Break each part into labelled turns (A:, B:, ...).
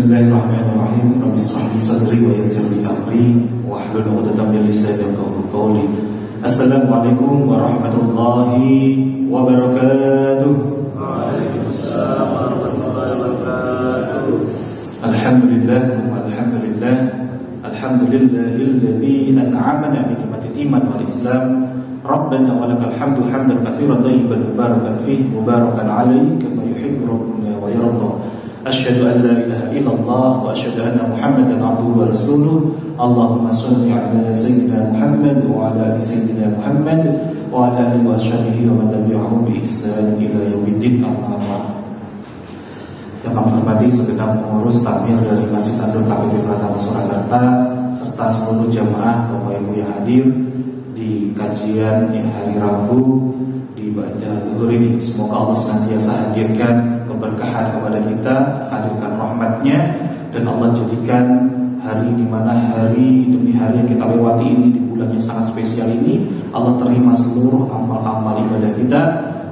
A: Bismillahirrahmanirrahim. Rabbi shrah li sadri wa yassir li amri wahlul 'uqdatam min lisani yafqahu qawli. Assalamualaikum warahmatullahi wabarakatuh.
B: Waalaikumsalam warahmatullahi wabarakatuh.
A: Alhamdulillah, alhamdulillah, alhamdulillahilladzi an'amana bi ni'matil iman wal islam. Rabbana walakal hamdu hamdan katsiran thayyiban mubarakan fihi mubarakan alaihi kama yuhibbu rabbuna wa yarda. Asyhadu an la ilaha illallah wa asyhadu anna Muhammadan abduhu wa rasuluh. Allahumma shalli ala sayyidina Muhammad wa ala ali sayyidina Muhammad wa ala alihi wa sahbihi wa man tabi'ahum bi ihsan ila yaumiddin. Amma ba'd. Yang kami hormati segenap pengurus takmir dari Masjid An-Nur KPP Pratama Surakarta serta seluruh jamaah Bapak Ibu yang hadir di kajian yang hari Rabu di Ba'da Zuhur ini. Semoga Allah senantiasa hadirkan keberkahan kepada kita, hadirkan rahmatnya, dan Allah jadikan hari di mana hari demi hari yang kita lewati ini di bulan yang sangat spesial ini, Allah terima seluruh amal-amal ibadah kita,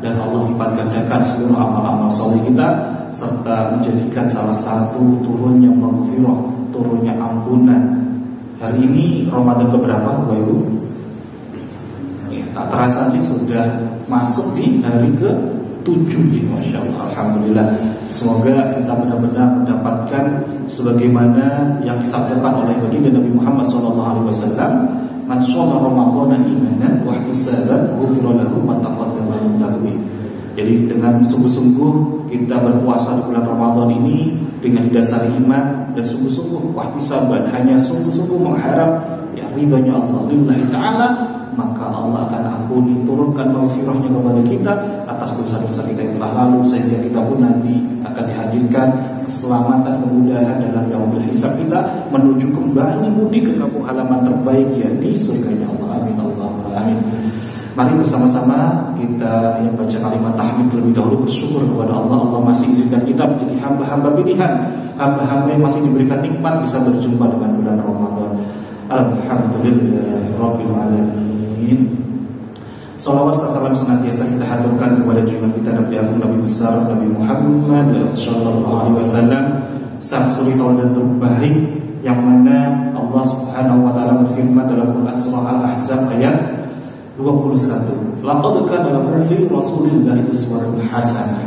A: dan Allah lipat gandakan seluruh amal-amal soleh kita, serta menjadikan salah satu turunnya maghfirah, turunnya ampunan. Hari ini Ramadan keberapa Bapak Ibu? Ya, tak terasa aja sudah masuk di hari ke-7 ini, Masya Allah, Alhamdulillah. Semoga kita benar-benar mendapatkan sebagaimana yang disabdakan oleh baginda Nabi Muhammad SAW, man shoma Ramadhana imanan wa ihtisaban ghufira lahu ma taqaddama min dhanbi. Jadi dengan sungguh-sungguh kita berpuasa di bulan Ramadan ini dengan didasari iman dan sungguh-sungguh wahtisaban, hanya sungguh-sungguh mengharap ya ridhonya Allah lillahi ta'ala, maka Allah akan ampuni, turunkan maghfirahnya kepada kita atas dosa-dosa kita yang telah lalu, sehingga kita pun nanti akan dihadirkan keselamatan, kemudahan dalam yaumul hisab kita menuju kembali mudik ke kampung halaman terbaik, yakni surganya Allah. Amin Allahumma amin. Mari bersama-sama kita yang baca kalimat tahmid terlebih dahulu, bersyukur kepada Allah. Allah masih izinkan kita menjadi hamba-hamba pilihan, hamba-hamba yang masih diberikan nikmat bisa berjumpa dengan bulan Ramadan. Alhamdulillahirabbil alamin. Salawat serta salam senantiasa kita haturkan kepada junjungan kita Nabi Agung, Nabi besar Nabi Muhammad sallallahu alaihi wasallam, sang suri tauladan terbaik, yang mana Allah Subhanahu wa taala berfirman dalam Quran surah Al-Ahzab ayat 21, laqad kana lakum fi Rasulillahi uswatun hasanah.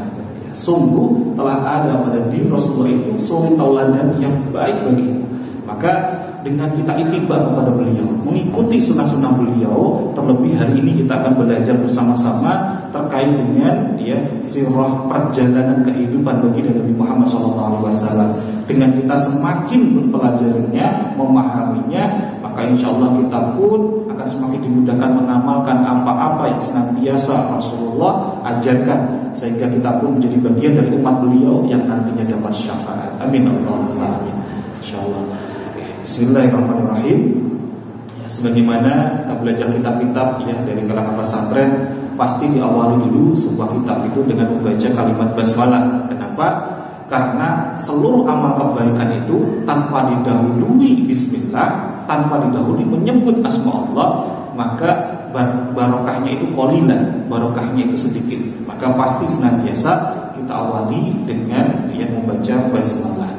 A: Sungguh telah ada pada diri Rasulullah itu suri tauladan yang baik bagimu. Maka dengan kita ittiba kepada beliau, mengikuti sunnah-sunnah beliau, terlebih hari ini kita akan belajar bersama-sama terkait dengan ya sirah perjalanan kehidupan bagi Nabi Muhammad SAW. Dengan kita semakin mempelajarinya, memahaminya, maka insya Allah kita pun akan semakin dimudahkan mengamalkan apa-apa yang senantiasa Rasulullah ajarkan, sehingga kita pun menjadi bagian dari umat beliau yang nantinya dapat syafaat. Amin Allahumma amin. Insya Allah. Bismillahirrahmanirrahim. Ya, sebagaimana kita belajar kitab-kitab ya dari kalangan pesantren, pasti diawali dulu sebuah kitab itu dengan membaca kalimat basmalah. Kenapa? Karena seluruh amal kebaikan itu tanpa didahului bismillah, tanpa didahului menyebut asma Allah, maka barokahnya itu qalilan, barokahnya itu sedikit. Maka pasti senantiasa kita awali dengan yang membaca basmalah.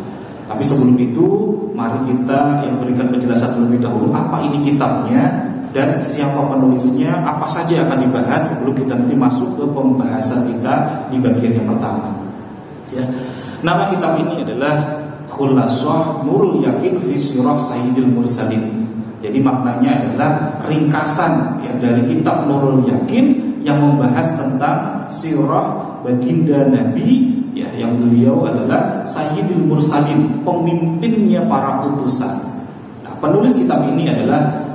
A: Tapi sebelum itu, mari kita yang berikan penjelasan terlebih dahulu apa ini kitabnya dan siapa penulisnya, apa saja akan dibahas sebelum kita nanti masuk ke pembahasan kita di bagian yang pertama. Ya. Nama kitab ini adalah Khulasah Nurul Yakin fi Sirah Sayyidil Mursalin. Jadi maknanya adalah ringkasan ya dari kitab Nurul Yakin yang membahas tentang sirah baginda Nabi ya, yang beliau adalah Sayyidul Mursalin, pemimpinnya para utusan. Nah, penulis kitab ini adalah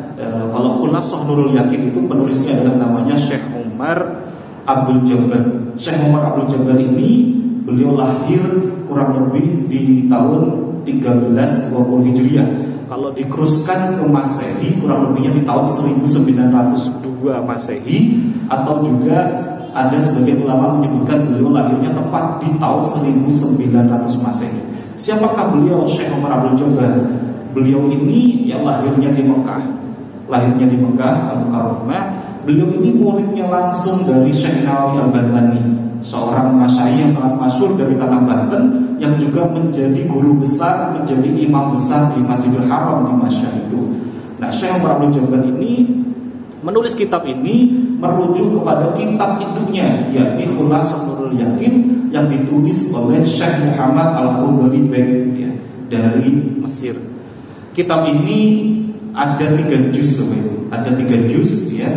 A: kalau Khulasah Nurul Yakin itu penulisnya adalah namanya Syekh Umar Abdul Jabbar. Syekh Umar Abdul Jabbar ini beliau lahir kurang lebih di tahun 1320 Hijriah. Kalau dikruskan ke Masehi kurang lebihnya di tahun 1902 Masehi, atau juga ada sebagian ulama menyebutkan beliau lahirnya tepat di tahun 1900 Masehi. Siapakah beliau Syekh Umar Abdul Jabbar? Beliau ini ya lahirnya di Mekah, Al-Mukarramah. Beliau ini muridnya langsung dari Syekh Nawawi Al-Banthani, seorang masyayikh yang sangat masyhur dari tanah Banten yang juga menjadi guru besar, menjadi imam besar di Masjidil Haram di Masya itu. Nah, Syekh Umar Abdul Jabbar ini menulis kitab ini merujuk kepada kitab induknya, yakni Khulasatul Yakin yang ditulis oleh Syekh Muhammad Al-Hudhari ya, dari Mesir. Kitab ini ada 3 juz, ada 3 juz ya.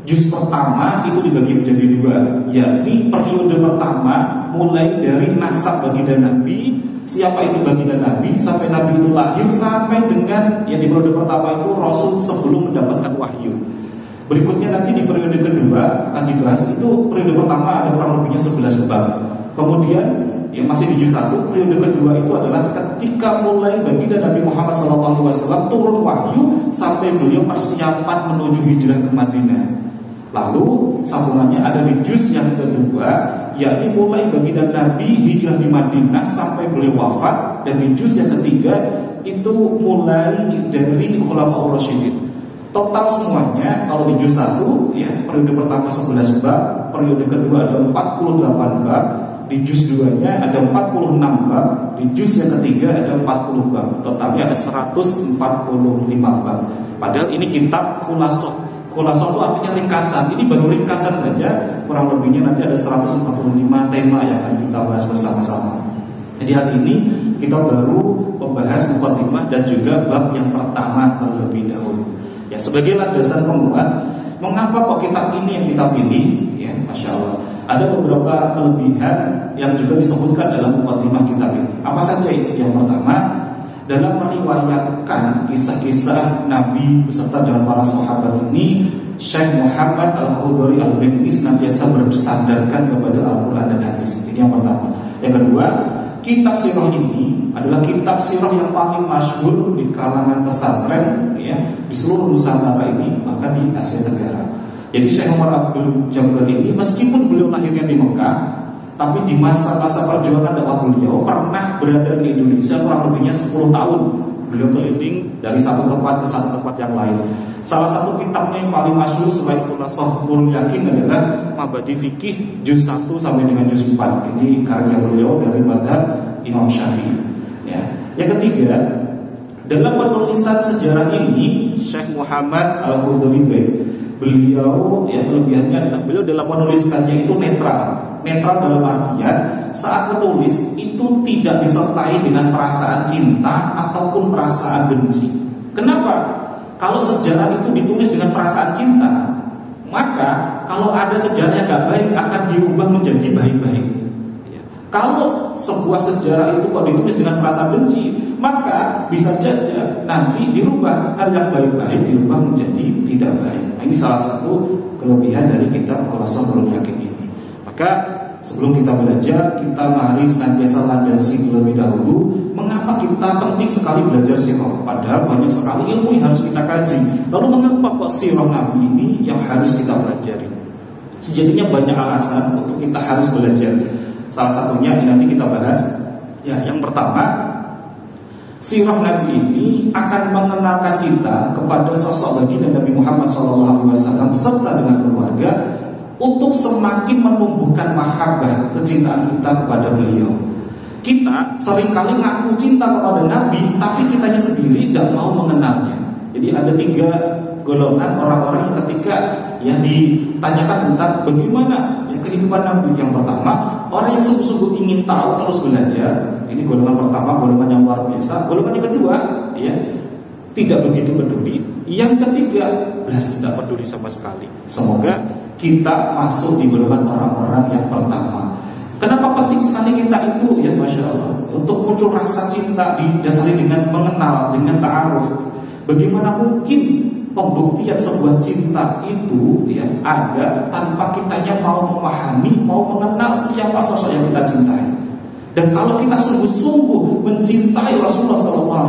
A: Juz pertama itu dibagi menjadi 2, yakni periode pertama mulai dari nasab baginda Nabi, siapa itu baginda Nabi sampai Nabi itu lahir, sampai dengan ya di periode pertama itu Rasul sebelum mendapatkan wahyu. Berikutnya nanti di periode kedua akan dibahas, itu periode pertama ada kurang lebihnya 11 bab. Kemudian yang masih di juz 1, periode kedua itu adalah ketika mulai baginda Nabi Muhammad SAW turun wahyu sampai beliau persiapan menuju hijrah ke Madinah. Lalu sambungannya ada di juz yang kedua, yakni mulai baginda Nabi hijrah di Madinah sampai beliau wafat. Dan di juz yang ketiga itu mulai dari Khulafaur Rasyidin. Total semuanya kalau di juz 1 ya, periode pertama 11 bab, periode kedua ada 48 bab, di juz 2-nya ada 46 bab, di juz yang ketiga ada 40 bab. Totalnya ada 145 bab. Padahal ini kitab Khulasah. Khulasah itu artinya ringkasan. Ini baru ringkasan saja, kurang lebihnya nanti ada 145 tema yang akan kita bahas bersama-sama. Jadi hari ini kita baru membahas muqaddimah dan juga bab yang pertama terlebih dahulu. Ya, sebagai landasan penguat, mengapa kok kitab ini yang kita pilih? Ya, Masya Allah. Ada beberapa kelebihan yang juga disebutkan dalam muqaddimah kitab ini. Apa saja itu? Yang pertama, dalam meriwayatkan kisah-kisah Nabi beserta dengan para sahabat ini, Syekh Muhammad Al-Hudhari Al-Baik ini senantiasa bersandarkan kepada Al-Quran dan hadis. Ini yang pertama. Yang kedua, kitab sirah ini adalah kitab sirah yang paling masyhur di kalangan pesantren ya, di seluruh Nusantara ini, bahkan di Asia Tenggara. Jadi Syekh Umar Abdul Jabbar ini meskipun beliau lahirnya di Mekah, tapi di masa-masa perjuangan dakwah beliau pernah berada di Indonesia kurang lebihnya 10 tahun. Beliau keliling dari satu tempat ke satu tempat yang lain. Salah satu kitabnya yang paling masyhur selain Khulasatul Yakin adalah Mabadi Fikih juz 1 sampai dengan juz 4. Ini karya beliau dari mazhab Imam Syafi'i. Ya. Yang ketiga, dalam penulisan sejarah ini Syekh Muhammad Al-Hudhari beliau ya kelebihannya adalah beliau dalam menuliskannya itu netral. Netral dalam artian saat menulis itu tidak disertai dengan perasaan cinta ataupun perasaan benci. Kenapa? Kalau sejarah itu ditulis dengan perasaan cinta, maka kalau ada sejarah yang gak baik akan diubah menjadi baik-baik. Ya. Kalau sebuah sejarah itu kok ditulis dengan perasaan benci, maka bisa saja nanti dirubah, hal yang baik-baik dirubah menjadi tidak baik. Nah, ini salah satu kelebihan dari kitab Khulasatul Yakin ini. Maka sebelum kita belajar, kita mari senantiasa landasi terlebih dahulu. Mengapa kita penting sekali belajar sirah? Padahal banyak sekali ilmu yang harus kita kaji. Lalu mengapa kok sirah Nabi ini yang harus kita pelajari? Sejatinya banyak alasan untuk kita harus belajar. Salah satunya nanti kita bahas. Ya, yang pertama, sirah Nabi ini akan mengenalkan kita kepada sosok baginda Nabi Muhammad SAW beserta dengan keluarga untuk semakin menumbuhkan mahabbah, kecintaan kita kepada beliau. Kita seringkali ngaku cinta kepada Nabi, tapi kitanya sendiri tidak mau mengenalnya. Jadi ada 3 golongan orang-orang yang ketika yang ditanyakan tentang bagaimana ya, kehidupan Nabi. Yang pertama, orang yang sungguh-sungguh ingin tahu terus belajar. Ini golongan pertama, golongan yang luar biasa. Golongan yang kedua, ya tidak begitu peduli. Yang ketiga, belas tidak peduli sama sekali. Semoga kita masuk di golongan orang-orang yang pertama. Kenapa penting sekali kita itu? Ya Masya Allah, untuk muncul rasa cinta didasari dengan mengenal, dengan ta'aruf. Bagaimana mungkin pembuktian sebuah cinta itu ya ada tanpa kitanya mau memahami, mau mengenal siapa sosok yang kita cintai. Dan kalau kita sungguh-sungguh mencintai Rasulullah SAW,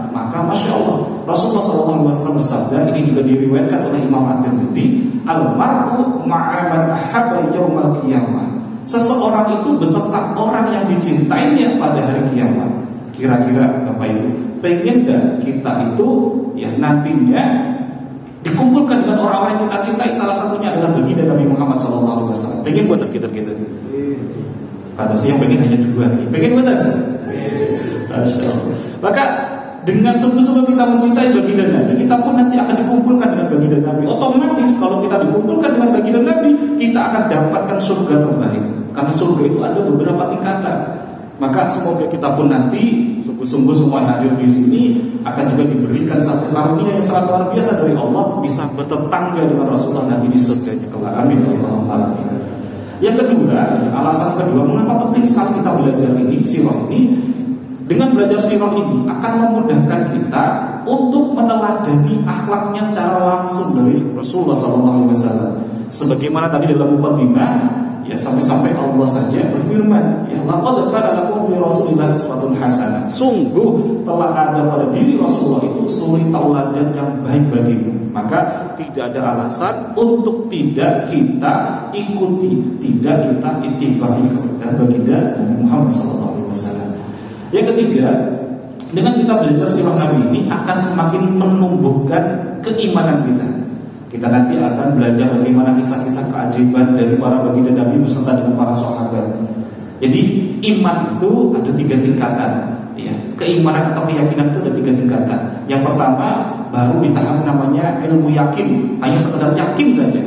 A: maka Masya Allah, Rasulullah SAW bersabda, ini juga diriwayatkan oleh Imam At-Tirmidzi, al-mar'u ma'aman ahabba yaumal qiyamah. Seseorang itu beserta orang yang dicintainya pada hari kiamat. Kira-kira Bapak Ibu, pengen gak kita itu ya nantinya dikumpulkan dengan orang-orang yang kita cintai? Salah satunya adalah baginda Nabi Muhammad SAW. Pengen buat kita. Pada saya yang pengen hanya 2, pengen betul. Masya Allah. Maka dengan sungguh-sungguh kita mencintai baginda Nabi, kita pun nanti akan dikumpulkan dengan baginda Nabi. Otomatis kalau kita dikumpulkan dengan baginda Nabi, kita akan dapatkan surga terbaik. Karena surga itu ada beberapa tingkatan. Maka semoga kita pun nanti sungguh-sungguh semua yang hadir di sini akan juga diberikan satu karunia yang sangat luar biasa dari Allah, bisa bertetangga dengan Rasulullah nanti di surganya kelak. Amin. Yang kedua, alasan kedua mengapa penting sekali kita belajar ini, sirah ini. Dengan belajar sirah ini akan memudahkan kita untuk meneladani akhlaknya secara langsung dari Rasulullah SAW. Sebagaimana tadi dalam mukadimah, ya sampai-sampai Allah saja berfirman, ya laqad kana lakum fi Rasulillah uswatun hasanah. Sungguh telah ada pada diri Rasulullah itu suri tauladan yang baik bagimu. Maka tidak ada alasan untuk tidak kita ikuti, tidak kita ittibai kepada baginda Nabi Muhammad SAW. Yang ketiga, dengan kita belajar sirah Nabi ini akan semakin menumbuhkan keimanan kita. Kita nanti akan belajar bagaimana kisah-kisah keajaiban dari para baginda Nabi beserta dengan para sahabat. Jadi iman itu ada 3 tingkatan. Ya, keimanan atau keyakinan itu ada 3 tingkatan. Yang pertama baru di tahap namanya ilmu yakin, hanya sekedar yakin saja.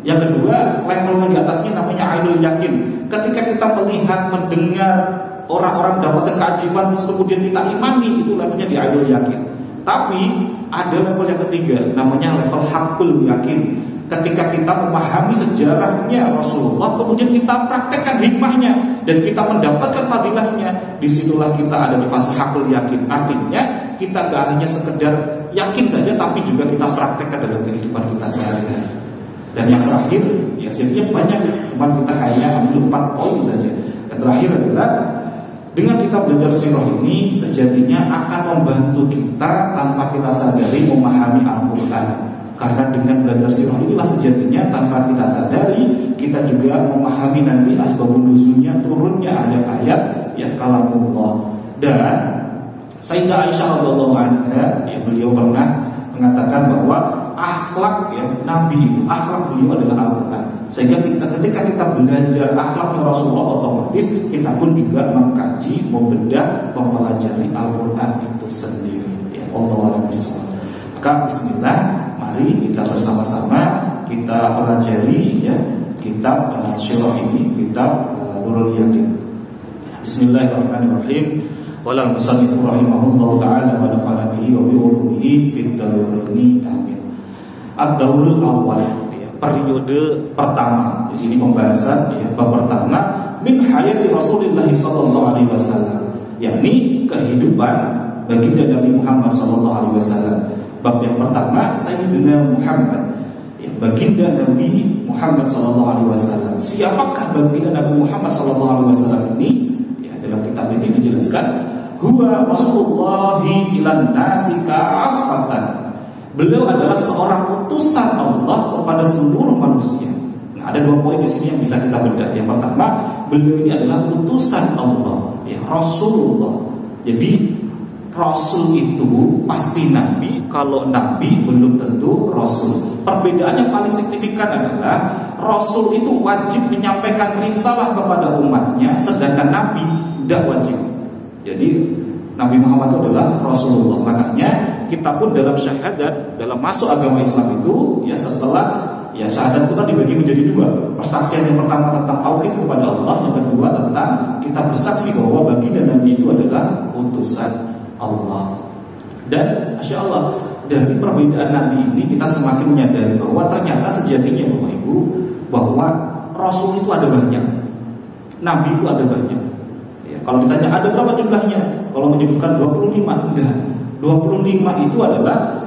A: Yang kedua levelnya di atasnya namanya ainul yakin. Ketika kita melihat, mendengar orang-orang mendapatkan keajaiban terus kemudian kita imani, itu levelnya di ainul yakin. Tapi ada level yang ketiga namanya level hakul yakin. Ketika kita memahami sejarahnya Rasulullah, kemudian kita praktekkan hikmahnya dan kita mendapatkan fadilahnya, disitulah kita ada di fase hakul yakin. Artinya kita gak hanya sekedar yakin saja, tapi juga kita praktekkan dalam kehidupan kita sehari-hari. Dan yang terakhir, ya sebenarnya banyak, cuma kita hanya ambil 4 poin saja. Yang terakhir adalah dengan kita belajar sirah ini sejatinya akan membantu kita tanpa kita sadari memahami Al-Quran. Karena dengan belajar sirah inilah sejatinya tanpa kita sadari kita juga memahami nanti asbabun nuzulnya, turunnya ayat-ayat ya kalamullah. Dan Sayyidah Aisyah radhiyallahu anha, ya beliau pernah mengatakan bahwa akhlak ya Nabi itu, akhlak beliau adalah Al-Quran. Sehingga ketika kita belajar akhlaknya Rasulullah, otomatis kita pun juga mengkaji, membedah, mempelajari Al-Quran itu sendiri. Ya Allah bismillah. Maka bismillah, mari kita bersama-sama kita pelajari ya kitab Sirah ini, kitab Nurul Yakin. Bismillahirrahmanirrahim. Walal musannifu rahimahullahu ta'ala wa nafa'ana bihi wa bi ulumihi fid daraini amin. Ad-daurul awal, ya, periode pertama. Di sini pembahasan ya bab pertama min hayati Rasulullah sallallahu alaihi wasallam, yakni kehidupan baginda Nabi Muhammad sallallahu alaihi wasallam. Bab yang pertama Sayyidina Muhammad, ya, baginda Nabi Muhammad sallallahu alaihi wasallam. Siapakah baginda Nabi Muhammad sallallahu alaihi wasallam ini? Ya, dalam kitab ini dijelaskan, huwa Rasulullahi ilan nasi ka'afatan. Beliau adalah seorang utusan Allah kepada seluruh manusia. Nah, ada 2 poin di sini yang bisa kita bedah. Yang pertama, beliau ini adalah utusan Allah, ya, Rasulullah. Jadi Rasul itu pasti Nabi. Kalau Nabi belum tentu Rasul. Perbedaan yang paling signifikan adalah Rasul itu wajib menyampaikan risalah kepada umatnya, sedangkan Nabi tidak wajib. Jadi Nabi Muhammad itu adalah Rasulullah. Makanya kita pun dalam syahadat, dalam masuk agama Islam itu, ya setelah ya syahadat itu kan dibagi menjadi 2. Persaksian yang pertama tentang tauhid kepada Allah, yang kedua tentang kita bersaksi bahwa baginda Nabi itu adalah utusan Allah. Dan Masya Allah, dari perbedaan Nabi ini kita semakin menyadari bahwa ternyata sejatinya Bapak Ibu, bahwa Rasul itu ada banyak, Nabi itu ada banyak. Ya, kalau ditanya ada berapa jumlahnya, kalau menyebutkan 25, enggak. 25 itu adalah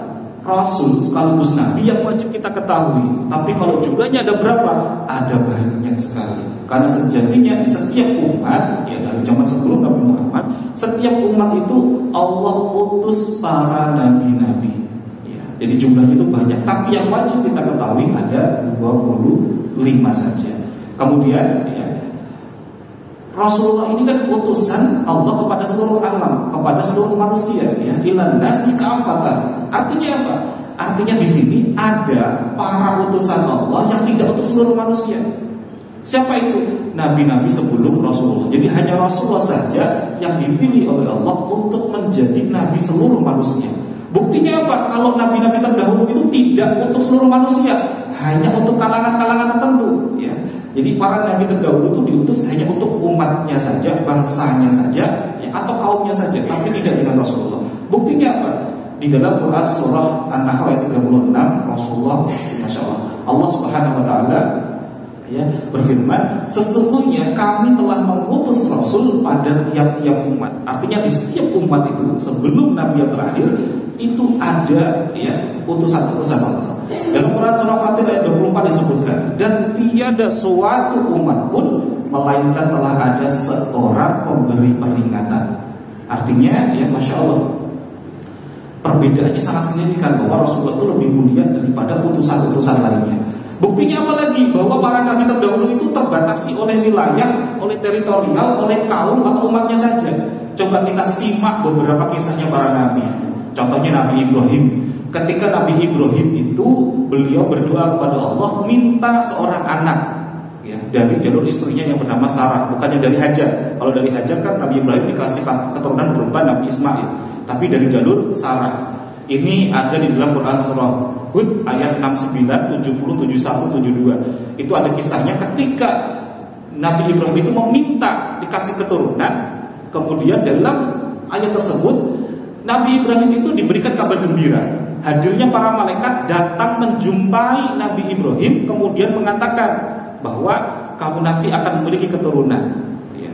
A: Rasul sekaligus Nabi yang wajib kita ketahui. Tapi kalau jumlahnya ada berapa? Ada banyak sekali. Karena sejatinya setiap umat, ya dari zaman sebelum Nabi Muhammad, setiap umat itu Allah utus para nabi-nabi. Ya, jadi jumlahnya itu banyak. Tapi yang wajib kita ketahui ada 25 saja. Kemudian ya, Rasulullah ini kan utusan Allah kepada seluruh alam, kepada seluruh manusia, ya, ilan nasi ka'afatan. Artinya apa? Artinya di sini ada para utusan Allah yang tidak untuk seluruh manusia. Siapa itu? Nabi-nabi sebelum Rasulullah. Jadi hanya Rasulullah saja yang dipilih oleh Allah untuk menjadi nabi seluruh manusia. Buktinya apa? Kalau nabi-nabi terdahulu itu tidak untuk seluruh manusia, hanya untuk kalangan-kalangan tertentu, ya. Jadi para nabi terdahulu itu diutus hanya untuk umatnya saja, bangsanya saja, ya, atau kaumnya saja, tapi tidak dengan Rasulullah. Buktinya apa? Di dalam Quran surah An-Nahl ayat 36, Rasulullah, masya Allah, Allah Subhanahu Wa Taala, ya, berfirman, sesungguhnya kami telah mengutus Rasul pada tiap-tiap umat. Artinya di setiap umat itu sebelum Nabi yang terakhir itu ada, ya, utusan-utusan Allah. Dalam Quran surah Fatir ayat 24 disebutkan, dan tiada suatu umat pun melainkan telah ada seorang pemberi peringatan. Artinya, ya, masya Allah, perbedaannya sangat signifikan bahwa Rasulullah itu lebih mulia daripada utusan-utusan lainnya. Buktinya apa lagi? Bahwa para nabi terdahulu itu terbatasi oleh wilayah, oleh teritorial, oleh kaum atau umatnya saja. Coba kita simak beberapa kisahnya para nabi. Contohnya Nabi Ibrahim. Ketika Nabi Ibrahim itu beliau berdoa kepada Allah minta seorang anak, ya, dari jalur istrinya yang bernama Sarah, bukannya dari Hajar. Kalau dari Hajar kan Nabi Ibrahim dikasih keturunan berupa Nabi Ismail, tapi dari jalur Sarah. Ini ada di dalam Quran surah Hud ayat 69, 70, 71, 72. Itu ada kisahnya ketika Nabi Ibrahim itu meminta dikasih keturunan. Kemudian dalam ayat tersebut Nabi Ibrahim itu diberikan kabar gembira. Hadirnya para malaikat datang menjumpai Nabi Ibrahim, kemudian mengatakan bahwa kamu nanti akan memiliki keturunan, ya.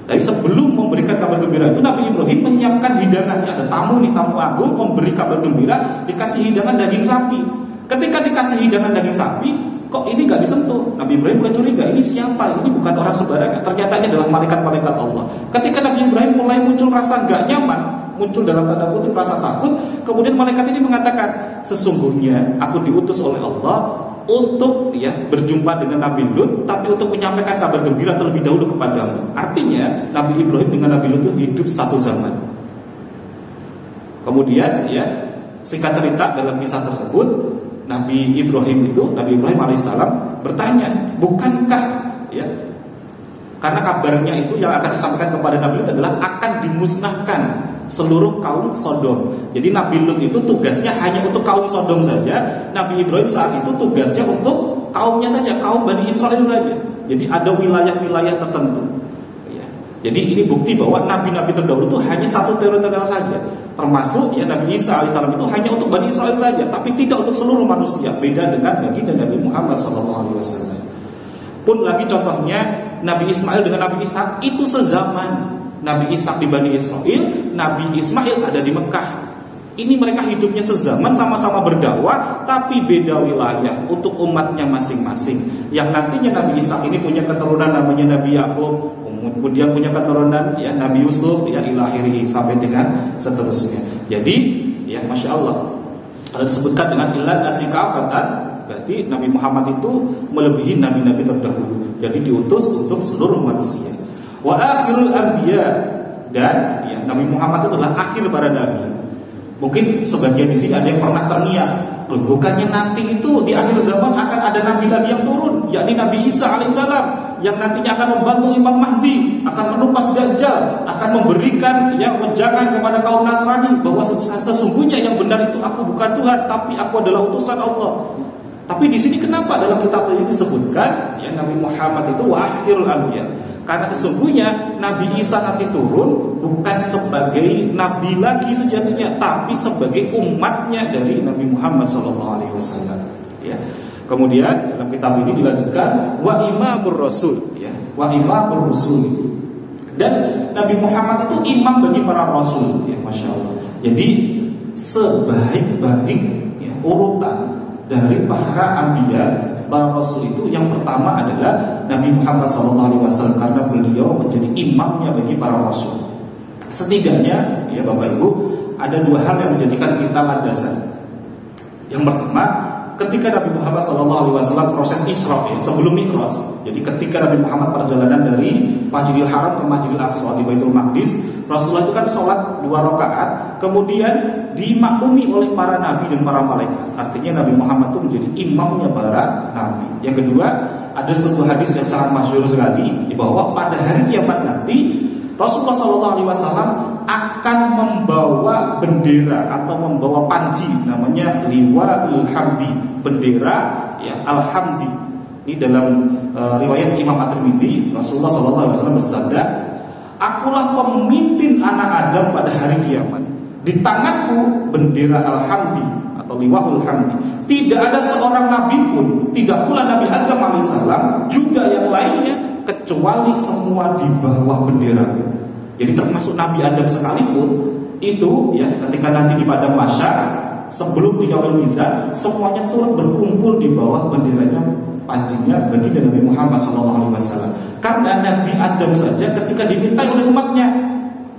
A: Tapi sebelum memberikan kabar gembira itu Nabi Ibrahim menyiapkan hidangannya. Ada tamu nih, tamu agung, memberi kabar gembira, dikasih hidangan daging sapi. Ketika dikasih hidangan daging sapi, kok ini gak disentuh? Nabi Ibrahim mulai curiga, ini siapa? Ini bukan orang sembarangan. Ternyata ini adalah malaikat-malaikat Allah. Ketika Nabi Ibrahim mulai muncul rasa gak nyaman, muncul dalam tanda kutip rasa takut, kemudian malaikat ini mengatakan, sesungguhnya aku diutus oleh Allah untuk, ya, berjumpa dengan Nabi Lut, tapi untuk menyampaikan kabar gembira terlebih dahulu kepadamu. Artinya Nabi Ibrahim dengan Nabi Lut itu hidup satu zaman. Kemudian, ya, singkat cerita dalam kisah tersebut, Nabi Ibrahim alaihissalam bertanya, bukankah, ya, karena kabarnya itu yang akan disampaikan kepada Nabi Lut adalah akan dimusnahkan seluruh kaum Sodom. Jadi Nabi Lut itu tugasnya hanya untuk kaum Sodom saja. Nabi Ibrahim saat itu tugasnya untuk kaumnya saja, kaum Bani Israel saja. Jadi ada wilayah-wilayah tertentu, ya. Jadi ini bukti bahwa nabi-nabi terdahulu itu hanya satu teritorial saja. Termasuk, ya, Nabi Isa alaihissalam itu hanya untuk Bani Israel saja, tapi tidak untuk seluruh manusia. Beda dengan baginda Nabi Muhammad SAW. Pun lagi contohnya Nabi Ismail dengan Nabi Ishak itu sezaman. Nabi Ishak di Bani Israel, Nabi Ismail ada di Mekah. Ini mereka hidupnya sezaman, sama-sama berdakwah, tapi beda wilayah untuk umatnya masing-masing. Yang nantinya Nabi Ishak ini punya keturunan namanya Nabi Yakub, kemudian punya keturunan, ya, Nabi Yusuf, ya, ilahiri sampai dengan seterusnya. Jadi, ya, masya Allah, kalau disebutkan dengan ilan asikafatan, berarti Nabi Muhammad itu melebihi nabi-nabi terdahulu. Jadi diutus untuk seluruh manusia. Wa akhirul anbiya, dan, ya, Nabi Muhammad itu adalah akhir para nabi. Mungkin sebagian di sini ada yang pernah terniat, bukannya nanti itu di akhir zaman akan ada nabi lagi yang turun, yakni Nabi Isa alaihissalam, yang nantinya akan membantu Imam Mahdi, akan menumpas Dajjal, akan memberikan, ya, wejangan kepada kaum Nasrani bahwa sesungguhnya yang benar itu aku bukan Tuhan, tapi aku adalah utusan Allah. Tapi di sini kenapa dalam kitab ini disebutkan, ya, Nabi Muhammad itu akhirul anbiya? Karena sesungguhnya Nabi Isa nanti turun bukan sebagai nabi lagi sejatinya, tapi sebagai umatnya dari Nabi Muhammad SAW. Ya. Kemudian dalam kitab ini dilanjutkan wa imamur rasul, ya, wa imamur rasul. Dan Nabi Muhammad itu imam bagi para rasul, ya, masya Allah. Jadi sebaik-baik, ya, urutan dari para anbiya, para rasul itu yang pertama adalah Nabi Muhammad SAW, karena beliau menjadi imamnya bagi para rasul. Setidaknya, ya, Bapak Ibu, ada dua hal yang menjadikan kita landasan. Yang pertama, ketika Nabi Muhammad SAW proses Isra, ya, sebelum Mi'raj. Jadi ketika Nabi Muhammad perjalanan dari Masjidil Haram ke Masjidil Aqsa di Baitul Maqdis, Rasulullah itu kan sholat 2 rakaat, kemudian dimaklumi oleh para nabi dan para malaikat. Artinya Nabi Muhammad itu menjadi imamnya para nabi. Yang kedua, ada sebuah hadis yang sangat masyhur sekali, bahwa pada hari kiamat nanti Rasulullah SAW akan membawa bendera atau membawa panji, namanya liwa'ul hamdi, bendera ya al-hamdi. Ini dalam riwayat Imam At-Tirmidzi, Rasulullah SAW bersabda, "Akulah pemimpin anak Adam pada hari kiamat. Di tanganku bendera al-hamdi atau liwa'ul hamdi. Tidak ada seorang nabi pun, tidak pula Nabi Adam alaihissalam juga yang lainnya, kecuali semua di bawah bendera." Jadi termasuk Nabi Adam sekalipun itu ya, ketika nanti di padang mahsyar sebelum di yaumul mizan, semuanya turut berkumpul di bawah benderanya, panjinya baginda Nabi Muhammad SAW. Karena Nabi Adam saja ketika diminta oleh umatnya,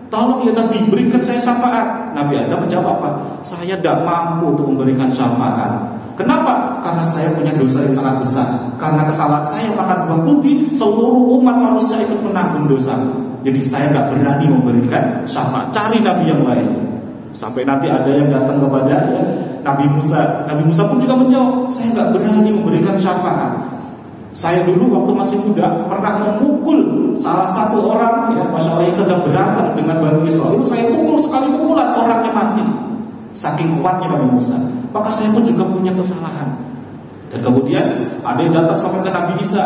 A: "Tolong ya Nabi, berikan saya syafaat." Nabi Adam menjawab apa? "Saya tidak mampu untuk memberikan syafaat. Kenapa? Karena saya punya dosa yang sangat besar. Karena kesalahan saya makan buah kulti, seluruh umat manusia ikut menanggung dosa. Jadi saya nggak berani memberikan syafaat. Cari nabi yang lain." Sampai nanti ada yang datang kepada ya, Nabi Musa. Nabi Musa pun juga menjawab, "Saya nggak berani memberikan syafaat. Saya dulu waktu masih muda pernah memukul salah satu orang ya, masya Allah, yang sedang berantem dengan Bani Israil. Saya pukul sekali pukulan, orangnya mati. Saking kuatnya Nabi Musa. Maka saya pun juga punya kesalahan." Dan kemudian ada yang datang sampai ke Nabi Isa,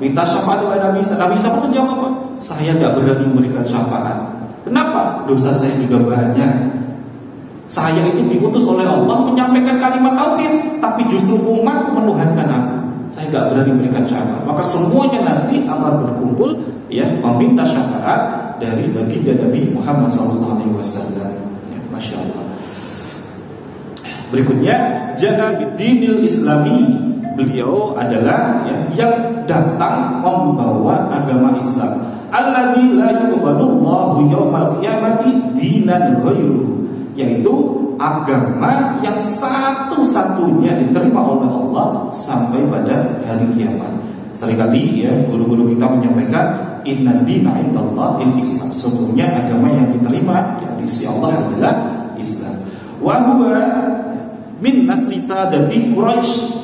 A: minta syafaat kepada Nabi Isa. Nabi Isa pun menjawab apa? "Saya tidak berani memberikan syafaat. Kenapa? Dosa saya juga banyak. Saya itu diutus oleh Allah menyampaikan kalimat tauhid, tapi justru umatku menuhankan aku. Saya tidak berani memberikan syafaat." Maka semuanya nanti akan berkumpul ya, meminta syafaat dari baginda Nabi Muhammad SAW. Ya, Masya Allah. Berikutnya, jaga bidinil Islami. Beliau adalah ya, yang datang membawa agama Islam. Alladzi la yuqbalullahu yaumal qiyamati dinan ghairuhu, yaitu agama yang satu-satunya diterima oleh Allah sampai pada hari kiamat. Seringkali ya guru-guru kita menyampaikan, inna dina indallahil Islam. Sesungguhnya agama yang diterima ya di sisi Allah adalah Islam. Wa huwa min nasli sadati Quraisy.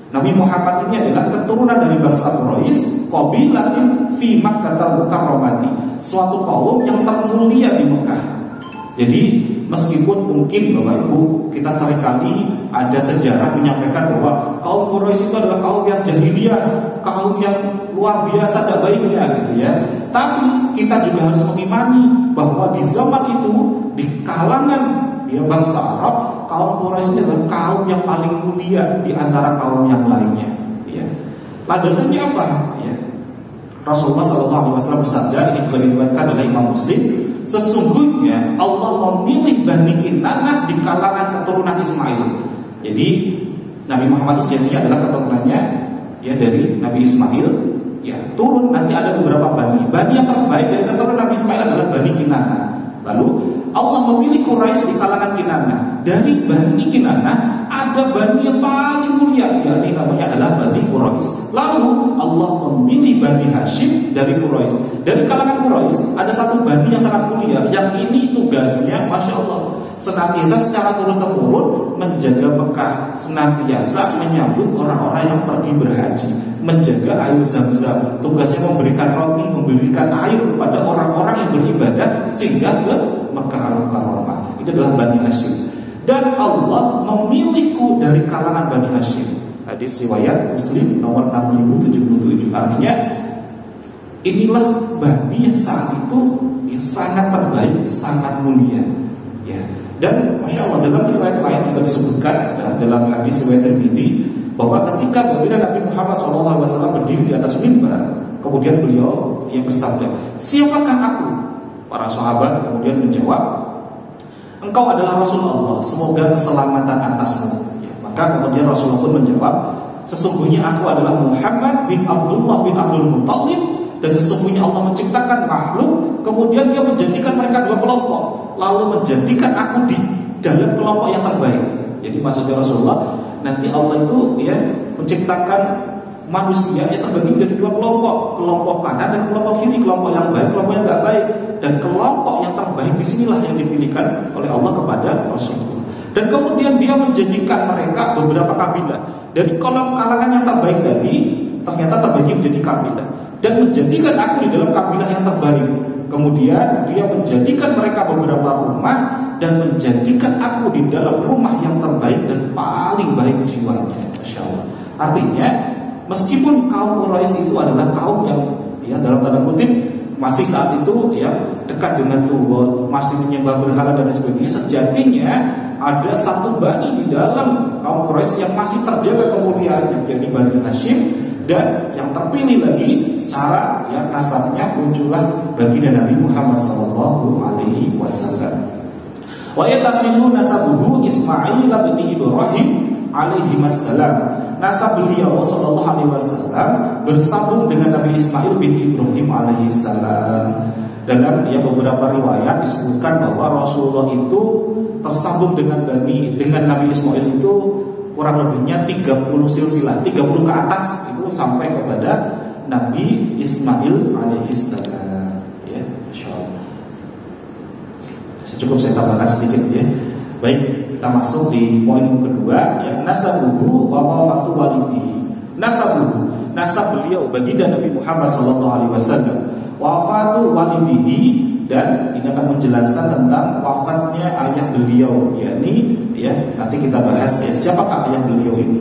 A: Nabi Muhammad ini adalah keturunan dari bangsa Quraisy, qabilatin fi Makkah Mukarramati, suatu kaum yang termulia di Mekah. Jadi meskipun mungkin Bapak Ibu kita seringkali ada sejarah menyampaikan bahwa kaum Quraisy itu adalah kaum yang jahiliyah, kaum yang luar biasa tidak baiknya gitu ya. Tapi kita juga harus mengimani bahwa di zaman itu di kalangan ya bangsa Arab, kaum Quraisy adalah kaum yang paling mulia di antara kaum yang lainnya. Ya. Landasannya apa? Ya. Rasulullah SAW bersabda, ini juga diriwayatkan oleh Imam Muslim, sesungguhnya Allah memilih Bani Kinanah di kalangan keturunan Ismail. Jadi Nabi Muhammad sendiri adalah keturunannya ya dari Nabi Ismail. Ya turun nanti ada beberapa bani. Bani yang terbaik dari keturunan Nabi Ismail adalah Bani Kinanah. Lalu Allah memilih Quraisy di kalangan Kinanah. Dari Bani Kinanah ada bani yang paling mulia, yakni namanya adalah Bani Quraisy. Lalu Allah memilih Bani Hashim dari Quraisy. Dari kalangan Quraisy ada satu bani yang sangat mulia, yang ini tugasnya, masya Allah, senantiasa secara turun-temurun menjaga Mekah, senantiasa menyambut orang-orang yang pergi berhaji, menjaga air Zam-Zam. Tugasnya memberikan roti, memberikan air kepada orang-orang yang beribadah sehingga ke Mekah Al-Mukarramah. Itu adalah Bani Hashim. Dan Allah memilihku dari kalangan Bani Hashim. Hadis riwayat Muslim nomor 6077. Artinya inilah bani yang saat itu yang sangat terbaik, sangat mulia. Ya. Dan masya Allah dalam riwayat lain juga disebutkan dalam hadis riwayat Tirmidzi bahwa ketika baginda Nabi Muhammad SAW berdiri di atas mimbar, kemudian beliau yang bersabda, "Siapakah aku?" Para sahabat kemudian menjawab, "Engkau adalah Rasulullah, semoga keselamatan atasmu." Ya, maka kemudian Rasulullah pun menjawab, "Sesungguhnya aku adalah Muhammad bin Abdullah bin Abdul Muttalib, dan sesungguhnya Allah menciptakan makhluk, kemudian Dia menjadikan mereka dua kelompok, lalu menjadikan aku di dalam kelompok yang terbaik." Jadi maksudnya Rasulullah, nanti Allah itu ya menciptakan manusia itu terbagi menjadi dua kelompok kanan dan kelompok kiri, kelompok yang baik, kelompok yang nggak baik. Dan kelompok yang terbaik disinilah yang dipilihkan oleh Allah kepada Rasulullah. Dan kemudian dia menjadikan mereka beberapa kabilah dari kalangan yang terbaik tadi ternyata terbagi menjadi kabilah dan menjadikan aku di dalam kabilah yang terbaik. Kemudian dia menjadikan mereka beberapa rumah dan menjadikan aku di dalam rumah yang terbaik dan paling baik jiwanya. Masya Allah. Artinya meskipun kaum Quraisy itu adalah kaum yang ya dalam tanda kutip masih saat itu ya dekat dengan Tuhan, masih menyembah berhala dan sebagainya, sejatinya ada satu bani di dalam kaum Quraisy yang masih terjaga kemuliaannya, yakni Bani Hashim, dan yang terpilih lagi secara ya nasabnya muncullah baginda Nabi Muhammad SAW. Wa yatasilu nasabuhu Ismail bin Ibrahim alaihi wassalam. Nasab beliau sallallahu alaihi wasallam bersambung dengan Nabi Ismail bin Ibrahim alaihi salam. Dalam ya beberapa riwayat disebutkan bahwa Rasulullah itu tersambung dengan Nabi Ismail itu kurang lebihnya 30 silsilah, 30 ke atas itu sampai kepada Nabi Ismail alaihi salam. Ya, insyaallah. Cukup saya tambahkan sedikit ya. Baik, kita masuk di poin kedua, yang nasabuhu wa wafatu walidihi. Nasabuhu, nasab beliau baginda Nabi Muhammad SAW, wafatu walidihi, dan ini akan menjelaskan tentang wafatnya ayah beliau, yakni ya nanti kita bahas ya siapakah ayah beliau ini.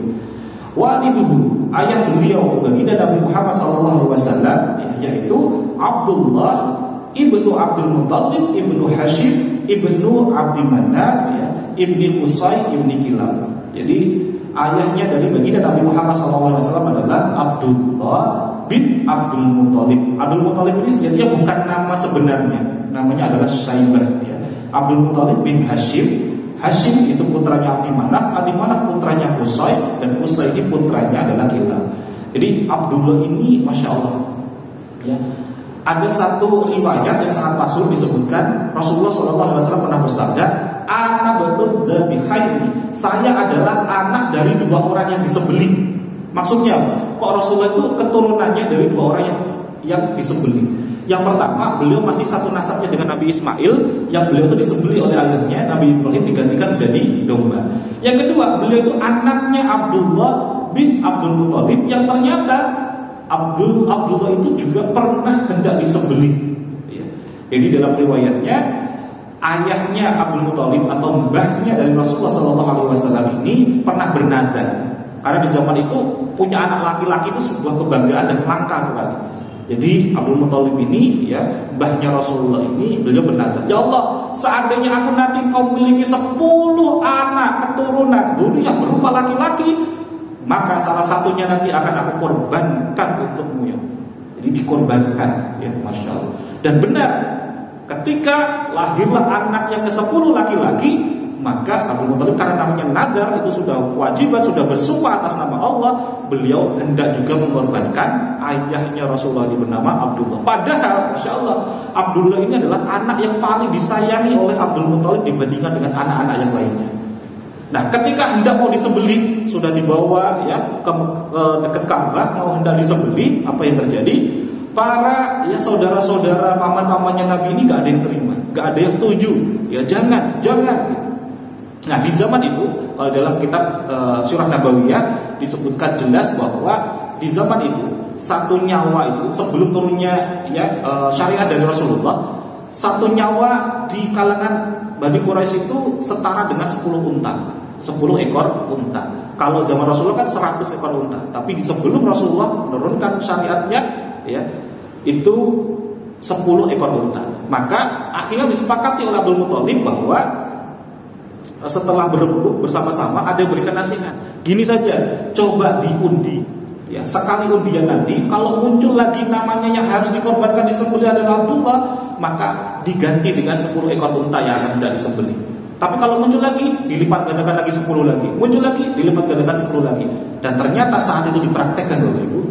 A: Waliduhu, ayah beliau baginda Nabi Muhammad SAW ya, yaitu Abdullah ibnu Abdul Muttalib ibnu Hashim ibnu Abdi Manaf ya, ibni Qusay ibni Kilab. Jadi ayahnya dari baginda Nabi Muhammad SAW adalah Abdullah bin Abdul Muttalib. Abdul Muttalib ini sejatinya bukan nama sebenarnya, namanya adalah Syaibah ya. Abdul Muttalib bin Hashim. Hashim itu putranya Abdi Manaf, Abdi Manaf putranya Qusay, dan Qusay ini putranya adalah Kilab. Jadi Abdullah ini Masya Allah ya. Ada satu riwayat yang sangat masyhur disebutkan Rasulullah SAW pernah bersabda, "Ana badudzabihaini." Saya adalah anak dari dua orang yang disembelih. Maksudnya, kok Rasulullah itu keturunannya dari dua orang yang disembelih. Yang pertama, beliau masih satu nasabnya dengan Nabi Ismail, yang beliau itu disembelih oleh ayahnya Nabi Ibrahim digantikan menjadi domba. Yang kedua, beliau itu anaknya Abdullah bin Abdul Muttalib yang ternyata Abdullah itu juga pernah hendak disembelih ya. Jadi dalam riwayatnya ayahnya Abdul Muttalib atau mbahnya dari Rasulullah SAW ini pernah bernazar, karena di zaman itu punya anak laki-laki itu sebuah kebanggaan dan langka sekali. Jadi Abdul Muttalib ini ya mbahnya Rasulullah ini beliau bernazar, "Ya Allah, seandainya aku nanti kau memiliki 10 anak keturunan zuriyah berupa laki-laki, maka salah satunya nanti akan aku korbankan untukmu ya." Jadi dikorbankan ya, Masya Allah. Dan benar, ketika lahirlah anak yang ke-10 laki-laki, maka Abdul Muttalib karena namanya nazar itu sudah kewajiban, sudah bersumpah atas nama Allah, beliau hendak juga mengorbankan ayahnya Rasulullah yang bernama Abdullah. Padahal Masya Allah, Abdullah ini adalah anak yang paling disayangi oleh Abdul Muttalib dibandingkan dengan anak-anak yang lainnya. Nah, ketika hendak mau disembelih, sudah dibawa ya ke dekat Ka'bah, mau hendak disembelih, apa yang terjadi? Para ya saudara-saudara paman-pamannya Nabi ini gak ada yang terima, gak ada yang setuju. Ya jangan. Nah, di zaman itu kalau dalam kitab Sirah Nabawiyah disebutkan jelas bahwa di zaman itu satu nyawa itu sebelum turunnya ya syariat dari Rasulullah, satu nyawa di kalangan Bani Quraisy itu setara dengan 10 unta. 10 ekor unta. Kalau zaman Rasulullah kan 100 ekor unta, tapi di sebelum Rasulullah menurunkan syariatnya ya, itu 10 ekor unta. Maka akhirnya disepakati oleh Abdul Muttalib bahwa setelah berembuk bersama-sama ada yang berikan nasihat. Gini saja, coba diundi. Ya, sekali undian nanti kalau muncul lagi namanya yang harus dikorbankan disembelih adalah Abdullah, maka diganti dengan 10 ekor unta yang akan hendak disembelih. Tapi kalau muncul lagi, dilipat gandakan lagi 10 lagi. Muncul lagi, dilipat gandakan 10 lagi. Dan ternyata saat itu dipraktekkan Bapak Ibu.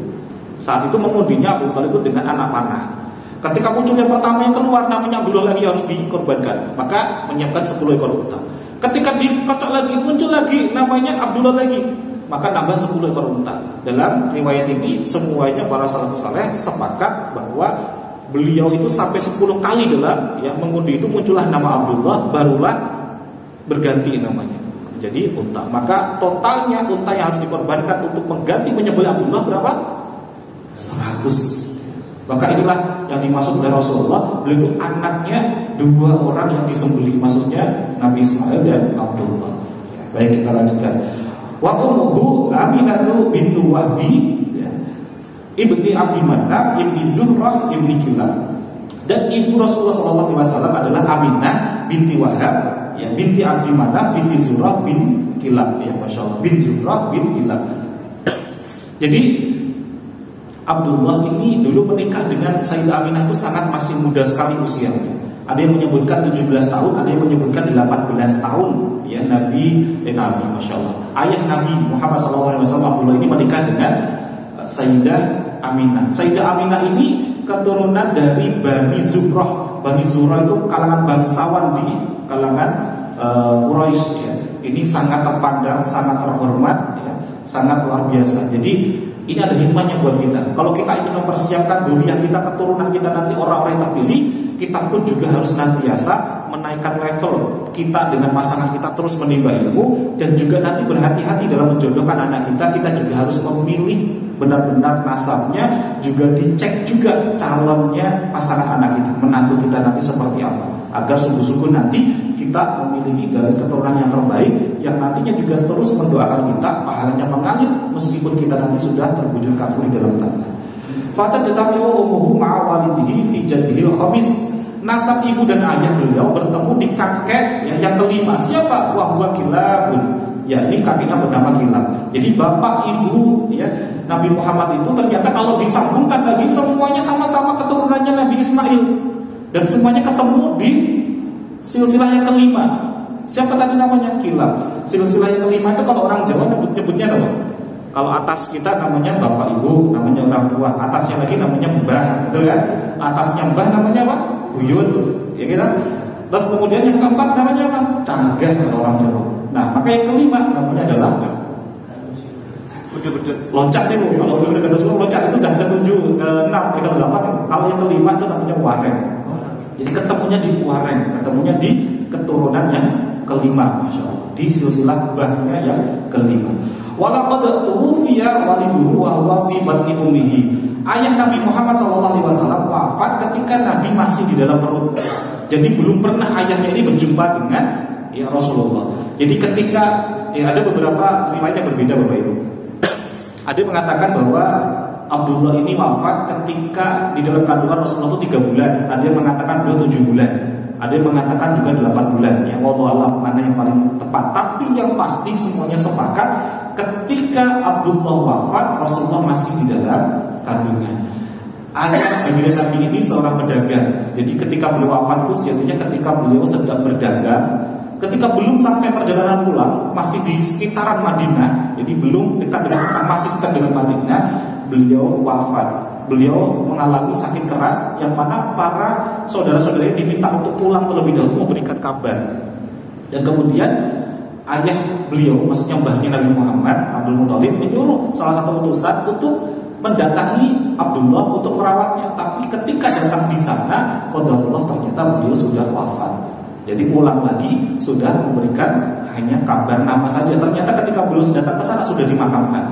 A: Saat itu mengundinya Abu Thalib itu dengan anak panah. Ketika muncul yang pertama yang keluar namanya Abdullah lagi harus dikorbankan, maka menyiapkan 10 ekor unta. Ketika dikocok lagi, muncul lagi namanya Abdullah lagi. maka nambah 10 ekor unta. Dalam riwayat ini semuanya para salafus saleh sepakat bahwa beliau itu sampai 10 kali dalam mengundi itu muncullah nama Abdullah, barulah berganti namanya jadi unta. Maka totalnya unta yang harus dikorbankan untuk mengganti menyembelih Abdullah berapa? 100. Maka inilah yang dimaksud oleh Rasulullah. Beliau itu anaknya 2 orang yang disembelih, maksudnya Nabi Ismail dan Abdullah. Baik, kita lanjutkan. Wa ummuhu Aminatu bintu Wahbi ibni Abdi Manaf ibni Zurrah ibni Kilab. Dan ibu Rasulullah SAW adalah Aminah binti Wahab, binti Abdi Manaf binti Zurrah bin Kilab, Masya Allah, bin Zurrah bin Kilab. Jadi Abdullah ini dulu menikah dengan Sayyidah Aminah itu sangat masih muda sekali usianya. Ada yang menyebutkan 17 tahun, ada yang menyebutkan 18 tahun. Nabi, Masya Allah. Ayah Nabi Muhammad SAW Abdullah ini menikah dengan Sayyidah Aminah. Sayyidah Aminah ini keturunan dari Bani Zurrah. Bani Zurrah itu kalangan bangsawan di kalangan Quraisy. Ini sangat terpandang, sangat terhormat, sangat luar biasa. Jadi ini ada hikmahnya buat kita. Kalau kita ingin mempersiapkan dunia kita, keturunan kita nanti orang-orang yang terpilih, kita pun juga harus senantiasa menaikkan level kita dengan pasangan kita, terus menimba ilmu, dan juga nanti berhati-hati dalam menjodohkan anak kita. Kita juga harus memilih benar-benar nasabnya, juga dicek juga calonnya pasangan anak kita, menantu kita nanti seperti apa, agar sungguh-sungguh nanti kita memiliki garis keturunan yang terbaik, yang nantinya juga terus mendoakan kita, pahalanya mengalir meskipun kita nanti sudah terbujur kafir di dalam tanah. Fatajtami'u ummuhu ma'a walidihi fi jaddihil khamis. Nasab ibu dan ayah beliau bertemu di kakek yang kelima. Siapa? Wa huwa Kilabun. Ini kakeknya bernama Kilab. Jadi bapak ibu Nabi Muhammad itu ternyata kalau disambungkan lagi semuanya sama-sama keturunannya Nabi Ismail, dan semuanya ketemu di silsilah yang kelima. Siapa tadi namanya? Kilab. Silsilah yang kelima itu kalau orang Jawa nyebutnya apa? Kalau atas kita namanya bapak ibu, namanya orang tua. Atasnya lagi namanya mbah, betul kan? Atasnya mbah namanya apa? Buyut, kita. Terus kemudian yang keempat namanya apa? Canggah kalau orang Jawa. Nah, maka yang kelima namanya adalah loncat nih. Kalau udah ke loncat itu udah ke-7, ke-6, ke-8. Kalau yang kelima itu namanya wareng. Jadi ketemunya di wareng, ketemunya di keturunan yang kelima, Masya Allah, di silsilah bahnya yang kelima. Walaqad tuwfiya waliduhu wa huwa fi batni ummihi. Ayah Nabi Muhammad SAW wafat ketika Nabi masih di dalam perut. Jadi belum pernah ayahnya ini berjumpa dengan Rasulullah. Jadi ketika ada beberapa riwayat yang berbeda, Bapak Ibu. Ada yang mengatakan bahwa Abdullah ini wafat ketika di dalam kandungan Rasulullah itu 3 bulan. Ada yang mengatakan beliau 7 bulan. Ada yang mengatakan juga 8 bulan. Wallahu a'lam mana yang paling tepat. Tapi yang pasti semuanya sepakat ketika Abdullah wafat, Rasulullah masih di dalam kandungan. Ayah baginda Nabi ini seorang pedagang. Jadi ketika beliau wafat itu sejatinya ketika beliau sedang berdagang. Ketika belum sampai perjalanan pulang, masih di sekitaran Madinah. Jadi belum dekat dengan Mekah, masih dekat dengan Madinah. Beliau wafat. Beliau mengalami sakit keras, yang mana para saudara-saudaranya diminta untuk pulang terlebih dahulu memberikan kabar. Dan kemudian ayah beliau, maksudnya mbahnya Nabi Muhammad, Abdul Muthalib, menyuruh salah satu utusan untuk mendatangi Abdullah untuk merawatnya. Tapi ketika datang di sana, qadarullah ternyata beliau sudah wafat. Jadi pulang lagi sudah memberikan hanya kabar nama saja. Ternyata ketika beliau datang ke sana sudah dimakamkan.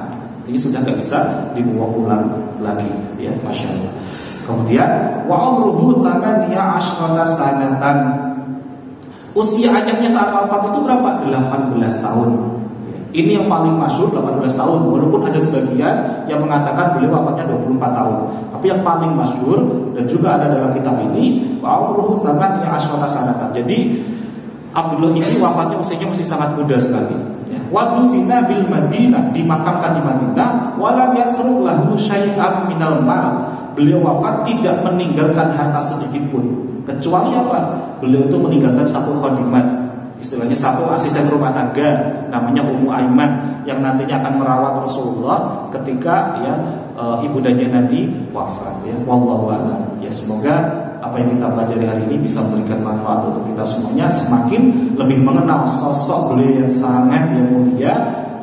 A: Jadi sudah tidak bisa dibawa pulang lagi, Masya Allah. Kemudian wa umruhu 18 sanatan. Usia ayahnya saat wafat itu berapa? 18 tahun. Ini yang paling masyhur 18 tahun. Walaupun ada sebagian yang mengatakan beliau wafatnya 24 tahun. Tapi yang paling masyhur dan juga ada dalam kitab ini wa umruhu 18 sanatan. Jadi Abdullah ini wafatnya usianya masih sangat muda sekali. Wadufina bil Madinah, dimakamkan di Madinah. Walam yasruq lahu syai'an minal mal. Beliau wafat tidak meninggalkan harta sedikit pun. Kecuali apa? Beliau itu meninggalkan satu khadimat, istilahnya satu asisten rumah tangga, namanya Ummu Aiman, yang nantinya akan merawat Rasulullah ketika ibundanya nanti wafat. Wallahu a'lam. Semoga apa yang kita pelajari hari ini bisa memberikan manfaat untuk kita semuanya, semakin lebih mengenal sosok beliau yang sangat mulia,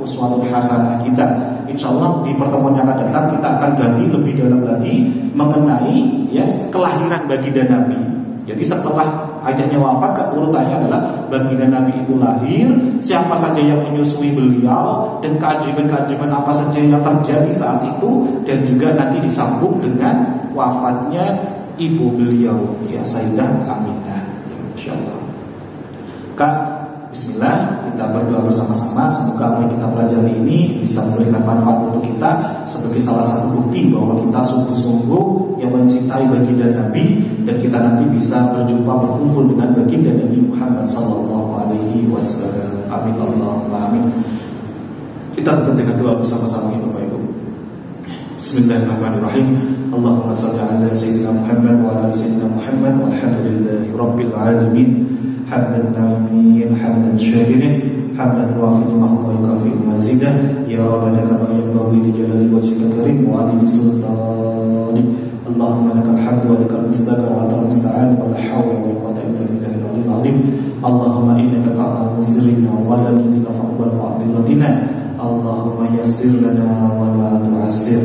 A: uswatun hasanah kita. Insya Allah di pertemuan yang akan datang kita akan gali lebih dalam lagi mengenai ya kelahiran baginda Nabi. Jadi setelah ayahnya wafat, urutannya adalah baginda Nabi itu lahir, siapa saja yang menyusui beliau, dan keajaiban-keajaiban apa saja yang terjadi saat itu, dan juga nanti disambung dengan wafatnya ibu beliau, ya Sayyidah Aminah. Insyaallah. Kak, bismillah, kita berdoa bersama-sama. Semoga apa yang kita pelajari ini bisa memberikan manfaat untuk kita sebagai salah satu bukti bahwa kita sungguh-sungguh yang mencintai baginda Nabi, dan kita nanti bisa berjumpa berkumpul dengan baginda Nabi Muhammad sallallahu alaihi wasallam. Amin Allahumma amin. Kita tutup dengan doa bersama-sama ya Bapak Ibu. Bismillahirrahmanirrahim. Allahumma shalli ala sayyidina Muhammad wa ala sayyidina Muhammad walhamdulillahi rabbil alamin. Hamdan na'imin, hamdan syakirin, hamdan wafi ni'mahu wa yukafi'u mazidah. Ya Rabbana kama yanbaghi li jalali wajhika karim wa 'azimi sultanik. Allahumma lakal hamdu wa lakal mustaqim wa antal musta'an wa la hawla wa la quwwata illa billahil 'aliyyil 'azim. Allahumma innaka ta'lamu sirrina wa la nu'tika faqbal mu'adillatina. Allahumma yassir lana wa la tu'assir.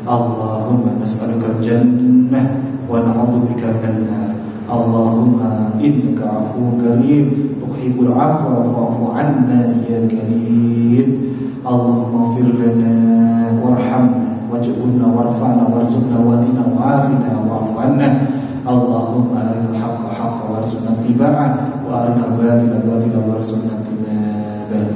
A: Allahumma nas'aluka al-jannah wa na'udzubika minan nar. Allahumma innaka 'afuwwun karim tuhibbul 'afwa fa'fu 'anna ya karim. Allahumma ighfir lana warhamna waj'alna warfa'na warzuqna wahdina wa'afina wa'fu 'anna. Allahumma arinal haqqa haqqan warzuqna ittiba'ah wa arinal batila batila warzuqna ijtinabah.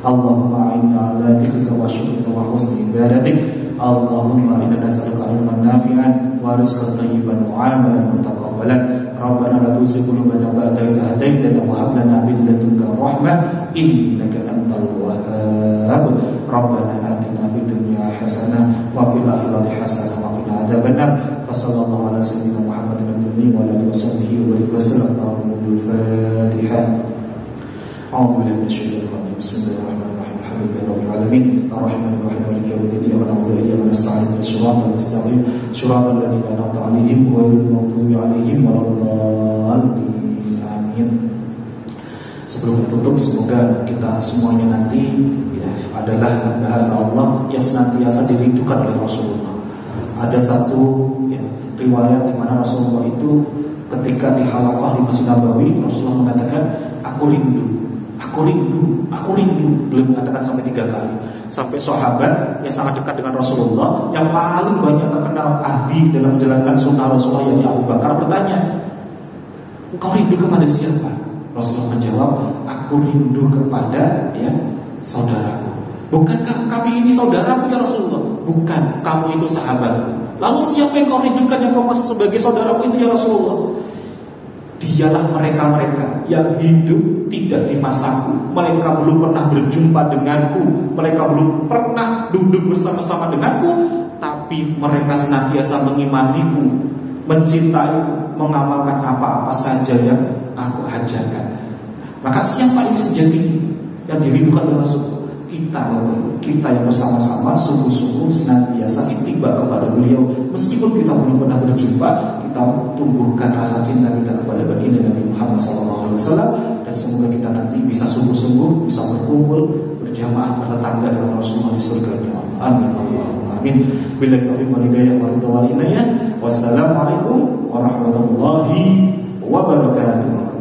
A: Allahumma a'inna 'ala dzikrika wa syukrika wa husni ibadatik. Allahumma inna nas'aluka ilman nafi'an wa rizqan thayyiban wa 'amalan mutaqabbalan. Rabbana la tuzigh qulubana ba'da idh hadaytana wa hab lana min ladunka rahmah innaka antal wahhab. Rabbana atina fid dunya hasanah wa fil akhirati hasanah wa qina adzabannar. Sallallahu ala sayyidina Muhammadin wa ala alihi washabbihi wa sallam. Al-Fatihah. A'udzu billahi minasyaitonir rajim. Bismillahirrahmanirrahim. Alhamdulillahi rabbil alamin. Arrahmanir rahim. Maliki yaumiddin. Iyyaka na'budu wa iyyaka nasta'in. Shiratal mustaqim. Shiratal ladzina an'amta 'alaihim ghairil maghdubi 'alaihim waladdallin. Amin. Sebelum tutup, semoga kita semuanya nanti ya adalah hamba Allah yang senantiasa dirindukan oleh Rasulullah. Ada satu ya, riwayat di mana Rasulullah itu ketika di halaqah di Masjid Nabawi, Rasulullah mengatakan, aku rindu. Beliau mengatakan sampai 3 kali. Sampai sahabat yang sangat dekat dengan Rasulullah, yang paling banyak terkenal ahli dalam menjalankan sunnah Rasulullah, yakni Abu Bakar, bertanya, engkau rindu kepada siapa? Rasulullah menjawab, aku rindu kepada ya saudaraku. Bukankah kami ini saudaramu ya Rasulullah? Bukan, kamu itu sahabatku. Lalu siapa yang kau rindukan yang kau maksud sebagai saudaraku itu ya Rasulullah? Dialah mereka-mereka yang hidup tidak di masaku. Mereka belum pernah berjumpa denganku, mereka belum pernah duduk bersama-sama denganku, tapi mereka senantiasa mengimaniku, mencintaiku, mengamalkan apa-apa saja yang aku ajarkan. Maka siapa ini sejatinya yang dirindukan oleh Rasulullah? Kita yang bersama-sama sungguh-sungguh senantiasa ittiba kepada beliau. Meskipun kita belum pernah berjumpa, kita tumbuhkan rasa cinta kita kepada baginda Nabi Muhammad SAW. Dan semoga kita nanti bisa sungguh-sungguh bisa berkumpul berjamaah bertetangga dengan Rasulullah di surga. Amin Allahumma amin. Billahi taufiq wal hidayah wa ridha wal inayah. Wassalamualaikum warahmatullahi wabarakatuh.